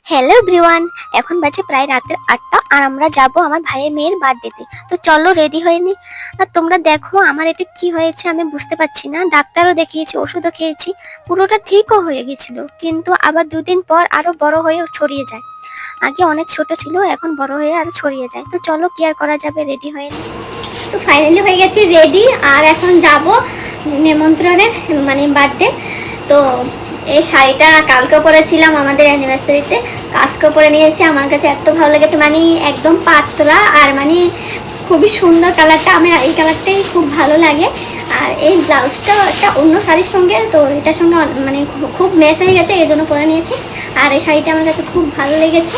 Hello everyone, এখন বাজে প্রায় রাতের 8টা আর আমরা যাব আমার ভাইয়ের মেয়ের বার্থডেতে। তো চলো রেডি হয়ে নি। আর তোমরা দেখো আমার এটা কি হয়েছে আমি বুঝতে পারছি না। ডাক্তারও দেখিয়েছি, ওষুধও খেয়েছি, পুরোটা ঠিকও হয়ে গেছিল, কিন্তু আবার 2 দিন পর আরো বড় হয়ে ছড়িয়ে যায়। আগে অনেক ছোট ছিল, এখন বড় হয়ে আরো ছড়িয়ে যায়। তো চলো কি আর করা যাবে, রেডি হয়ে নি। তো ফাইনালি হয়ে গেছি রেডি, আর এখন যাব নিমন্ত্রণে, মানে বার্থডে। তো এই শাড়িটা কালকে পরেছিলাম আমাদের অ্যানিভার্সারিতে, কাজকে পরে নিয়েছি। আমার কাছে এত ভালো লেগেছে, মানে একদম পাতলা আর মানে খুবই সুন্দর কালারটা, আমার এই কালারটাই খুব ভালো লাগে। আর এই ব্লাউজটা একটা অন্য শাড়ির সঙ্গে, তো এটার সঙ্গে মানে খুব ম্যাচ হয়ে গেছে, এই জন্য পরে নিয়েছি। আর এই শাড়িটা আমার কাছে খুব ভালো লেগেছে,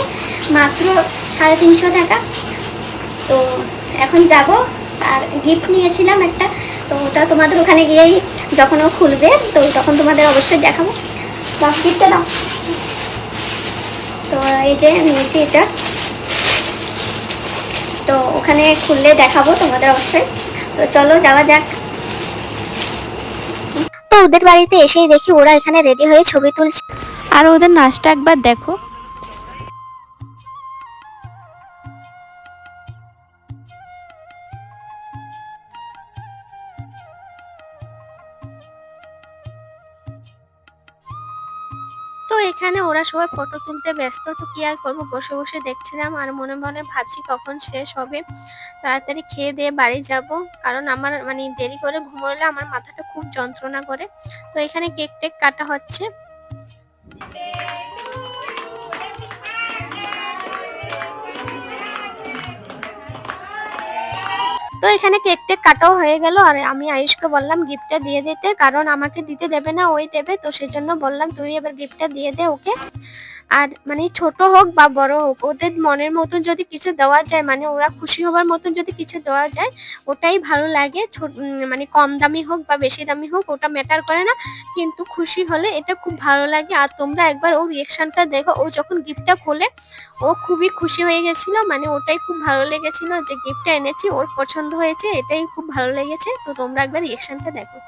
মাত্র 350 টাকা। তো এখন যাব, আর গিফট নিয়েছিলাম একটা, তো ওটা তোমাদের ওখানে গিয়েই যখন ও খুলবে তো তখন তোমাদের অবশ্যই দেখাবো। দাও গিফটটা দাও। তো এই যে নিয়েছি এটা, তো ওখানে খুললে দেখাবো তোমাদের অবশ্যই। তো চলো যাওয়া যাক। তো ওদের বাড়িতে এসেই দেখি ওরা এখানে রেডি হয়ে ছবি তুলছে, আর ওদের নাচটা একবার দেখো। তো এখানে ওরা সবাই ফটো তুলতে ব্যস্ত। তো কি আর করবো, বসে বসে দেখছিলাম আর মনে মনে ভাবছি কখন শেষ হবে, তাড়াতাড়ি খেয়ে দিয়ে বাড়ি যাব। কারণ আমার মানে দেরি করে ঘুমোলে আমার মাথাটা খুব যন্ত্রণা করে। তো এখানে কেক টেক কাটা হচ্ছে। তো এখানে কেক টেক কাটাও হয়ে গেল, আর আমি আয়ুষকে বললাম গিফটটা দিয়ে দিতে, কারণ আমাকে দিতে দেবে না, ওই দেবে। তো সেজন্য বললাম তুই এবার গিফটটা দিয়ে দে ওকে। আর মানে ছোট হোক বা বড় হোক, ওদের মনের মতন যদি কিছু দেওয়া যায়, মানে ওরা খুশি হবার মতন যদি কিছু দেওয়া যায়, ওটাই ভালো লাগে। মানে কম দামি হোক বা বেশি দামি হোক ওটা ম্যাটার করে না, কিন্তু খুশি হলে এটা খুব ভালো লাগে। আর তোমরা একবার ওর রিয়েকশনটা দেখো, ও যখন গিফটটা খোলে ও খুবই খুশি হয়ে গেছিল, মানে ওটাই খুব ভালো লেগেছিল যে গিফটটা এনেছি ওর পছন্দ হয়েছে, এটাই খুব ভালো লেগেছে। তো তোমরা একবার রিয়েকশনটা দেখো।